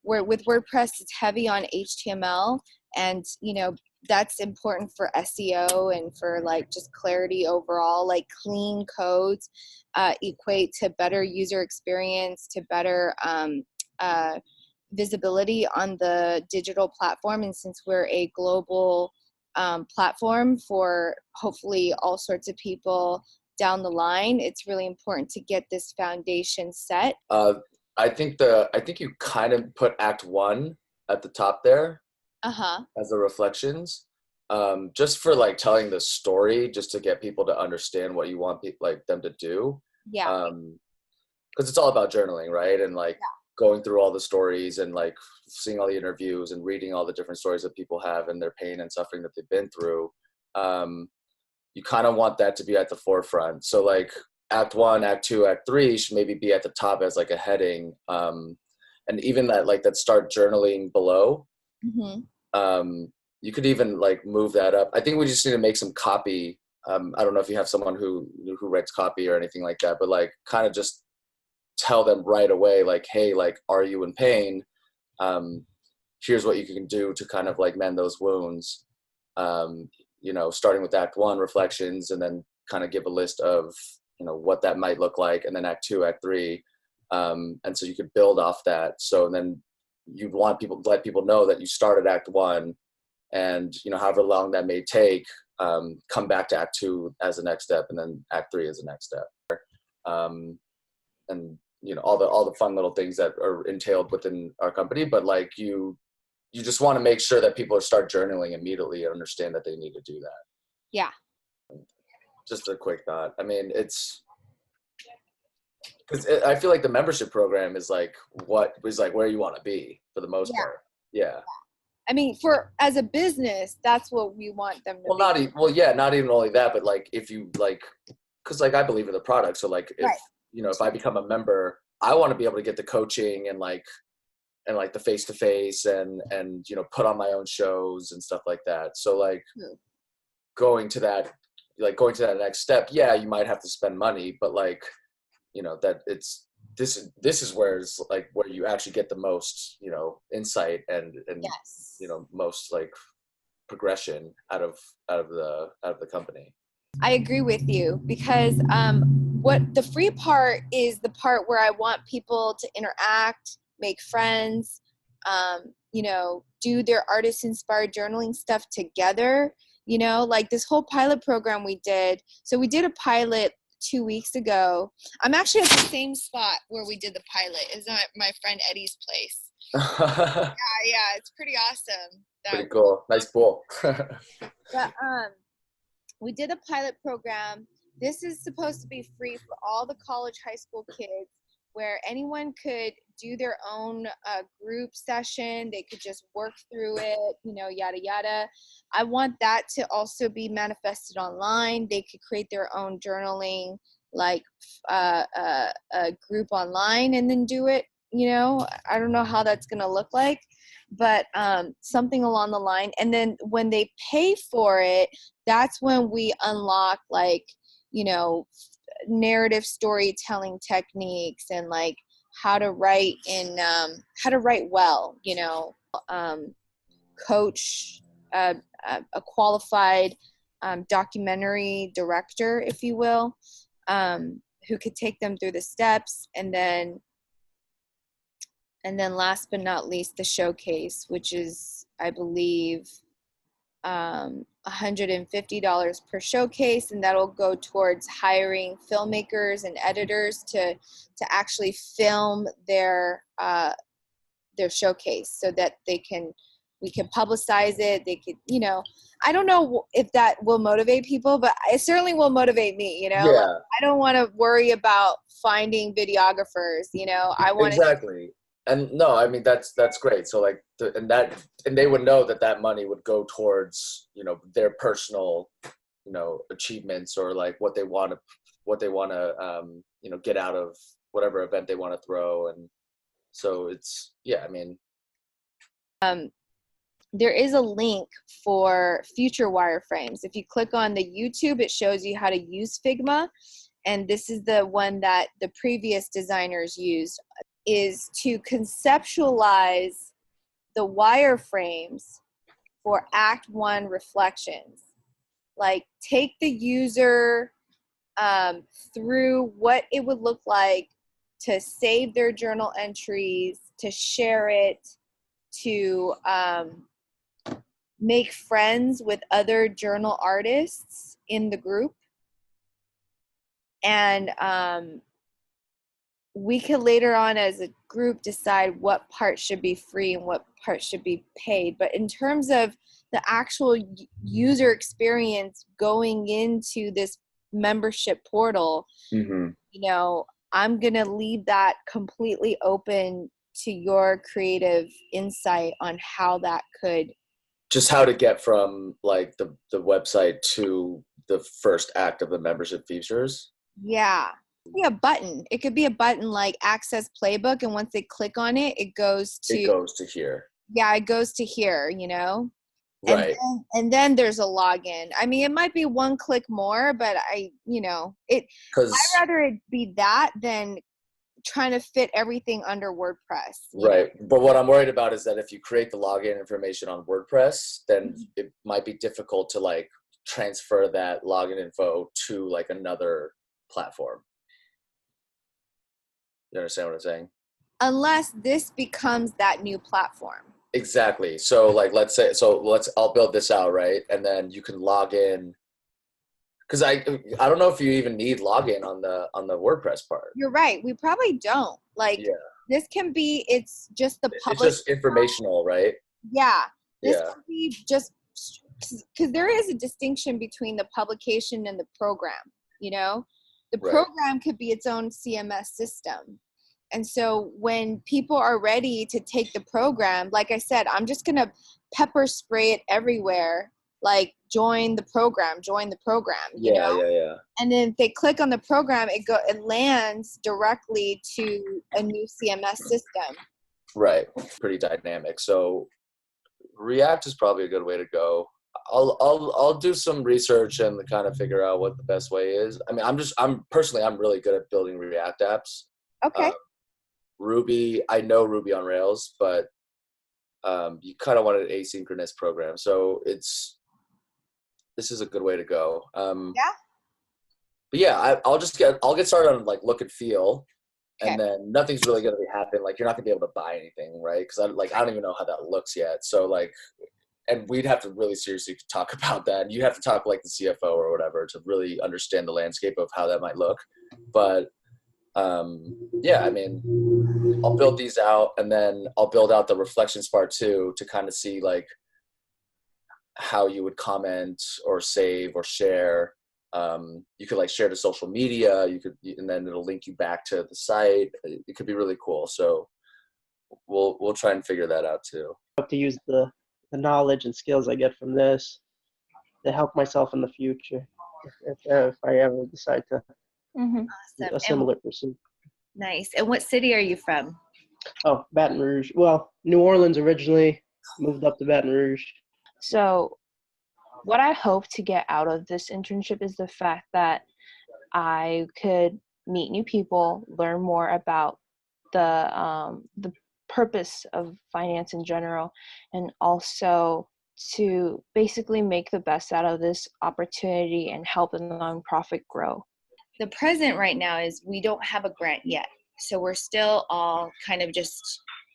where with WordPress, it's heavy on HTML, and that's important for SEO and for like just clarity overall. Like clean codes equate to better user experience, to better visibility on the digital platform. And since we're a global platform for hopefully all sorts of people down the line, it's really important to get this foundation set. I think you kind of put Act 1 at the top there as the reflections, just for like telling the story, just to get people to understand what you want them to do. Yeah. Because it's all about journaling, right? And like going through all the stories and like seeing all the interviews and reading all the different stories that people have and their pain and suffering that they've been through. You kind of want that to be at the forefront. So like Act 1, Act 2, Act 3 should maybe be at the top as like a heading. And even that start journaling below. You could even like move that up. I think we just need to make some copy. I don't know if you have someone who writes copy or anything like that, but like kind of just tell them right away, like, hey, like, are you in pain? Here's what you can do to kind of like mend those wounds. Starting with Act 1 reflections, and then kind of give a list of, what that might look like. And then Act 2, Act 3. And so you could build off that. So then you'd want let people know that you started Act 1, and, however long that may take, come back to Act 2 as the next step, and then Act 3 as the next step. And, all the fun little things that are entailed within our company, but like you just want to make sure that people start journaling immediately and understand that they need to do that. Yeah. Just a quick thought. I mean, because I feel like the membership program is like where you want to be for the most part. Yeah. I mean, as a business, that's what we want them to be. Not even only that, but like if you like, because like I believe in the product. So like if if I become a member, I want to be able to get the coaching and like the face-to-face and put on my own shows and stuff like that. So like going to that next step, you might have to spend money, but like, that this is where you actually get the most, insight and most like progression out of the company. I agree with you, because what the free part is the part where I want people to interact, make friends, do their artist-inspired journaling stuff together, like this whole pilot program we did. So we did a pilot 2 weeks ago. I'm actually at the same spot where we did the pilot. It's at my friend Eddie's place. Yeah, it's pretty awesome. Pretty cool. Nice pool. But we did a pilot program. This is supposed to be free for all the college, high school kids, where anyone could do their own group session. They could just work through it, yada, yada. I want that to also be manifested online. They could create their own journaling, like a group online, and then do it. I don't know how that's going to look like, but something along the line. And then when they pay for it, that's when we unlock like, narrative storytelling techniques and like how to write well, coach a qualified documentary director, if you will, who could take them through the steps. And then last but not least, the showcase, which is, I believe, $150 per showcase, and that'll go towards hiring filmmakers and editors to actually film their showcase, so that we can publicize it. They could, I don't know if that will motivate people, but it certainly will motivate me. Yeah. Like, I don't want to worry about finding videographers. I want exactly. And no, I mean, that's great. So like, and they would know that money would go towards, their personal, achievements, or like what they want to, get out of whatever event they want to throw. And so it's, I mean. There is a link for future wireframes. If you click on the YouTube, it shows you how to use Figma. And this is the one that the previous designers used. is to conceptualize the wireframes for Act 1 reflections. Like, take the user through what it would look like to save their journal entries, to share it, to make friends with other journal artists in the group. And we could later on as a group decide what part should be free and what part should be paid. But in terms of the actual user experience going into this membership portal, Mm-hmm. you know, I'm going to leave that completely open to your creative insight on how that could. Just how to get from like the website to the first act of the membership features. Yeah. Be a button. It could be a button like access playbook, and once they click on it, it goes to here. Yeah, it goes to here, you know. Right. And then there's a login. I mean, it might be one click more, but I'd rather it be that than trying to fit everything under WordPress. Right. But what I'm worried about is that if you create the login information on WordPress, then it might be difficult to like transfer that login info to like another platform. You understand what I'm saying? Unless this becomes that new platform. Exactly. So like, I'll build this out, right? And then you can log in. Cause I don't know if you even need login on the WordPress part. You're right. We probably don't. Like, this can be, it's just the public. It's just informational, right? Yeah. This can be just, because there is a distinction between the publication and the program, you know? The program could be its own CMS system. And so when people are ready to take the program, like I said, I'm just going to pepper spray it everywhere. Like, join the program, you know? Yeah. And then if they click on the program, it lands directly to a new CMS system. Right. Pretty dynamic. So React is probably a good way to go. I'll do some research and kind of figure out what the best way is. I mean, I'm really good at building React apps. Okay. Ruby, I know Ruby on Rails, but you kind of want an asynchronous program. So this is a good way to go. But yeah, I'll get started on like look and feel, and then nothing's really going to be happening. Like, you're not going to be able to buy anything, right? Because I don't even know how that looks yet. So like, and we'd have to really seriously talk about that. And you have to talk like the CFO or whatever to really understand the landscape of how that might look. But yeah, I mean, I'll build these out, and then I'll build out the reflections part too, to kind of see like how you would comment or save or share. You could like share to social media, and then it'll link you back to the site. It could be really cool. So we'll try and figure that out too. I hope to use the knowledge and skills I get from this to help myself in the future if I ever decide to do a similar pursuit. Nice. And what city are you from? Oh, Baton Rouge. Well, New Orleans originally, moved up to Baton Rouge. So what I hope to get out of this internship is the fact that I could meet new people, learn more about the purpose of finance in general, and also to basically make the best out of this opportunity and help the nonprofit grow. The present right now is we don't have a grant yet. So we're still all kind of just,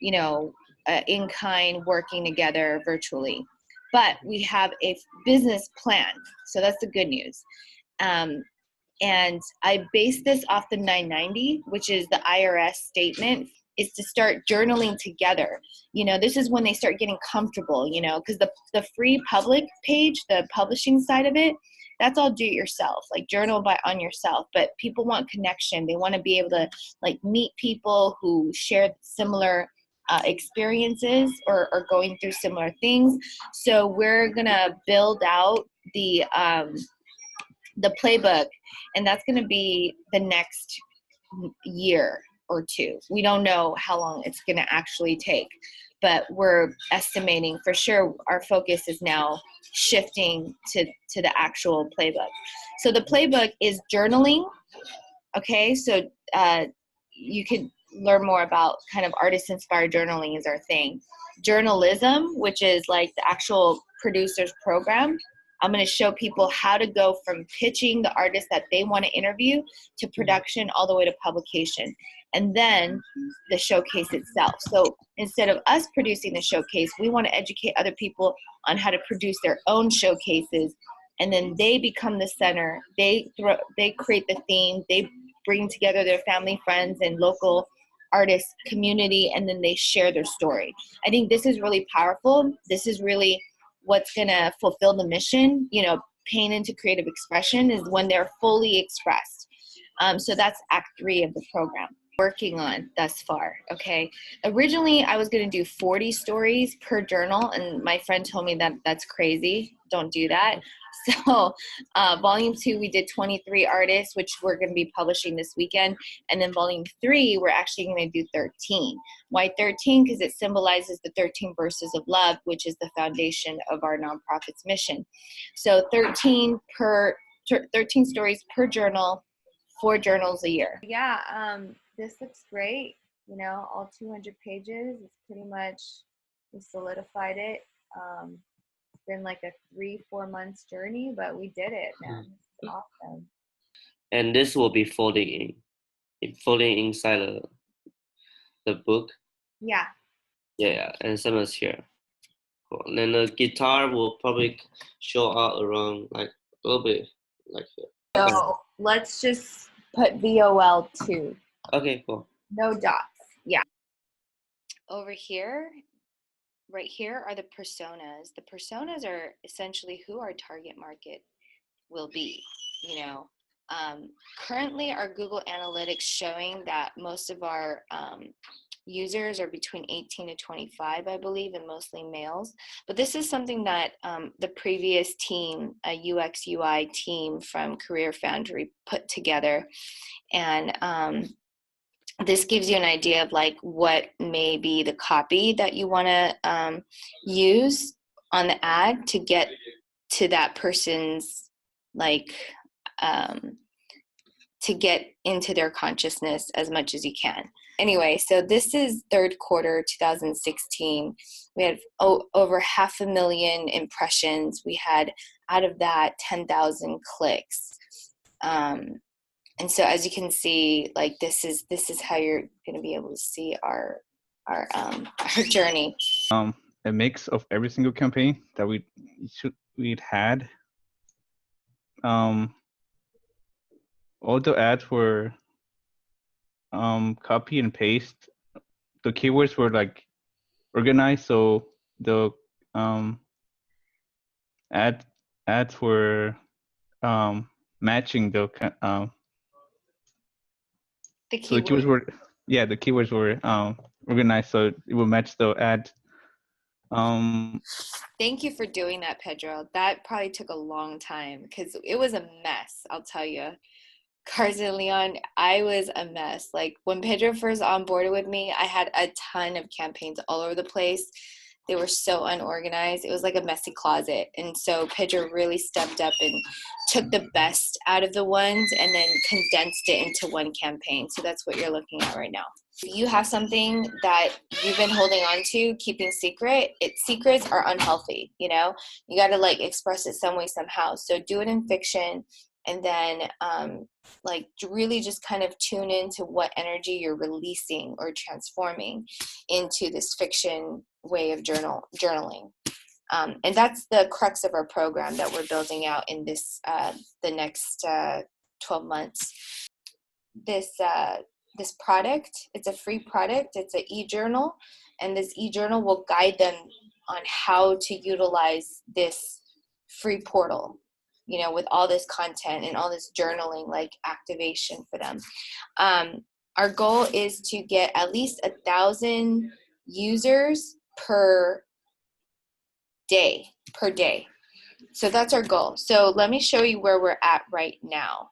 in kind working together virtually. But we have a business plan. So that's the good news. And I base this off the 990, which is the IRS statement, is to start journaling together. This is when they start getting comfortable, because the free public page, the publishing side of it, that's all do it yourself, like journal on yourself. But people want connection. They want to be able to like meet people who share similar experiences or going through similar things. So we're gonna build out the playbook, and that's gonna be the next year or two. We don't know how long it's gonna actually take, but we're estimating for sure. Our focus is now shifting to the actual playbook. So the playbook is journaling. Okay, so you could learn more about kind of artist-inspired journaling is our thing. Journalism, which is like the actual producer's program, I'm going to show people how to go from pitching the artist that they want to interview to production all the way to publication. And then the showcase itself. So instead of us producing the showcase, we want to educate other people on how to produce their own showcases. And then they become the center. They create the theme. They bring together their family, friends, and local artists, community, and then they share their story. I think this is really powerful. This is really what's going to fulfill the mission. You know, pain into creative expression is when they're fully expressed. So that's Act 3 of the program. Working on thus far, okay? Originally, I was going to do 40 stories per journal, and my friend told me that that's crazy. Don't do that. So volume 2, we did 23 artists, which we're going to be publishing this weekend. And then volume 3, we're actually going to do 13. Why 13? Because it symbolizes the 13 verses of love, which is the foundation of our nonprofit's mission. So 13 stories per journal, 4 journals a year. Yeah, this looks great. You know, all 200 pages. It's pretty much, we solidified it. It's been like a 3-4 months journey, but we did it, man. It's awesome. And this will be folding inside the book. Yeah. Yeah, and same as here. Cool. And then the guitar will probably show out around like a little bit like here. So let's just put VOL2. Okay, cool. No dots. Yeah. Over here, right here are the personas. The personas are essentially who our target market will be, you know. Currently, our Google Analytics showing that most of our users are between 18 to 25, I believe, and mostly males. But this is something that the previous team, a UX UI team from Career Foundry, put together. And this gives you an idea of like what may be the copy that you want to use on the ad to get to that person's like to get into their consciousness as much as you can. Anyway, so this is third quarter 2016. We had over 500,000 impressions. We had out of that 10,000 clicks. And so as you can see, like this is how you're going to be able to see our journey. A mix of every single campaign that we'd had. All the ads were copy and paste. The keywords were like organized, so the ads were matching the keywords were the keywords were organized, so it will match the ad. Thank you for doing that, Pedro. That probably took a long time because it was a mess, I'll tell you. Carson and Leon, I was a mess. Like when Pedro first onboarded with me, I had a ton of campaigns all over the place. They were so unorganized. It was like a messy closet. And so Pedro really stepped up and took the best out of the ones and then condensed it into one campaign. So that's what you're looking at right now. If you have something that you've been holding on to, keeping secrets are unhealthy, you know? You got to like express it some way, somehow. So do it in fiction. And then like really just kind of tune into what energy you're releasing or transforming into this fiction way of journaling. And that's the crux of our program that we're building out in this the next 12 months. This product, it's a free product. It's an e-journal. And this e-journal will guide them on how to utilize this free portal, you know, with all this content and all this journaling, like activation for them. Our goal is to get at least 1,000 users per day. So that's our goal. So let me show you where we're at right now.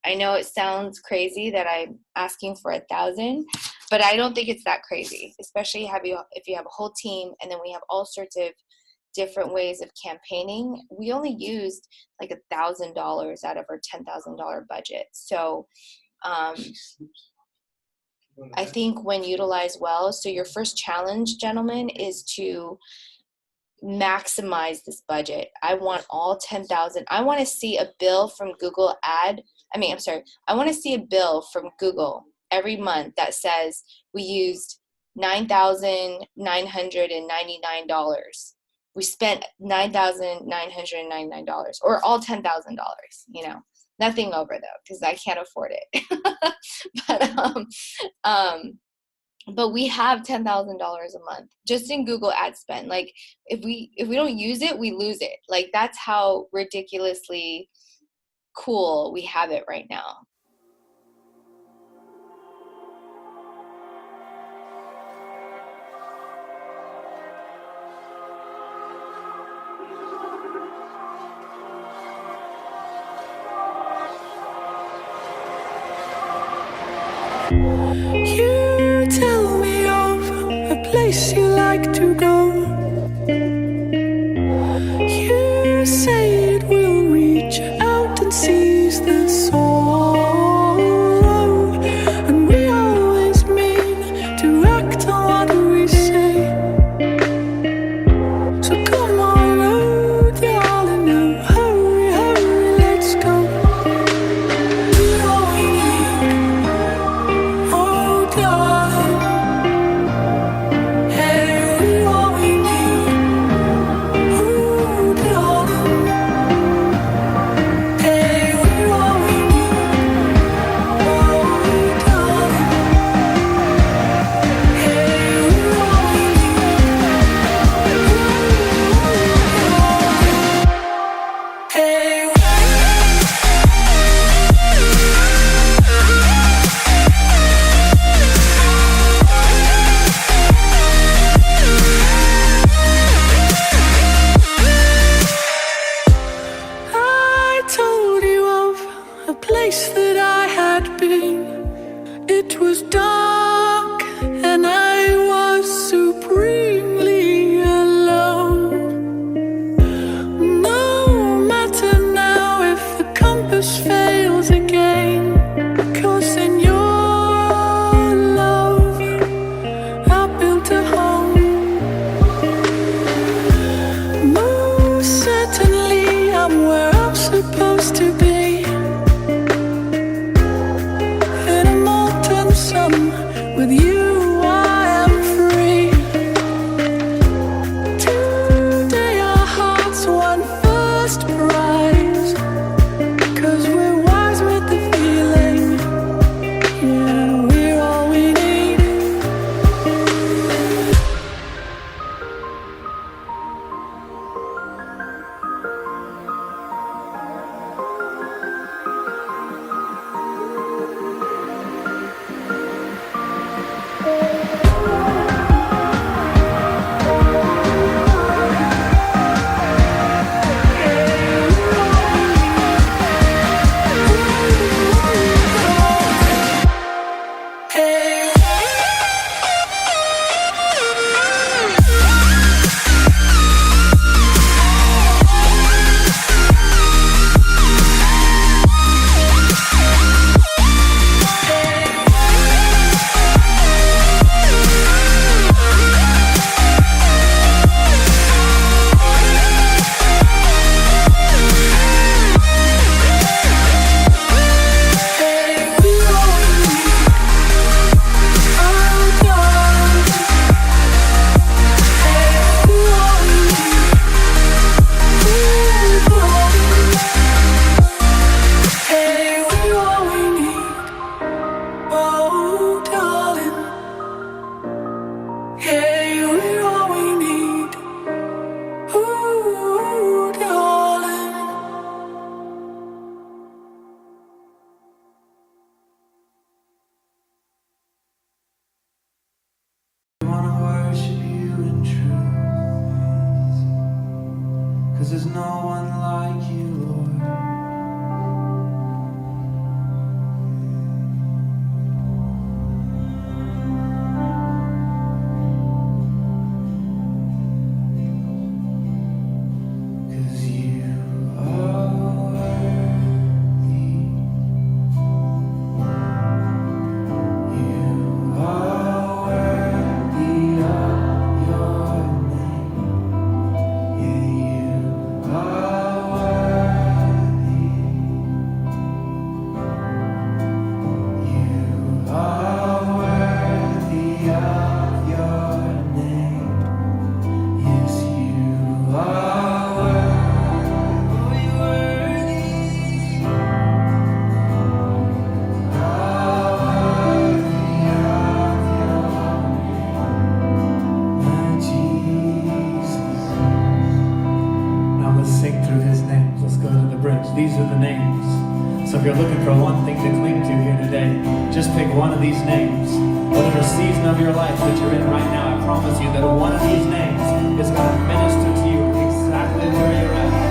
I know it sounds crazy that I'm asking for 1,000, but I don't think it's that crazy, especially if you have a whole team and then we have all sorts of different ways of campaigning. We only used like $1,000 out of our $10,000 budget. So I think when utilized well. So your first challenge, gentlemen, is to maximize this budget. I want all 10,000. I want to see a bill from Google I want to see a bill from Google every month that says we used $9,999. We spent $9,999, or all $10,000, nothing over though, because I can't afford it. But we have $10,000 a month just in Google ad spend. Like if we don't use it, we lose it. Like that's how ridiculously cool we have it right now. You tell me of a place you like to go. You say it will reach out and seize the soul. And we always mean to act on what we say. So come on, oh darling, now hurry, hurry, let's go. We all need, oh darling, hey, we all we need, oh darling. if you're looking for one thing to cling to here today, just pick one of these names. Whatever season of your life that you're in right now, I promise you that one of these names is going to minister to you exactly where you're at.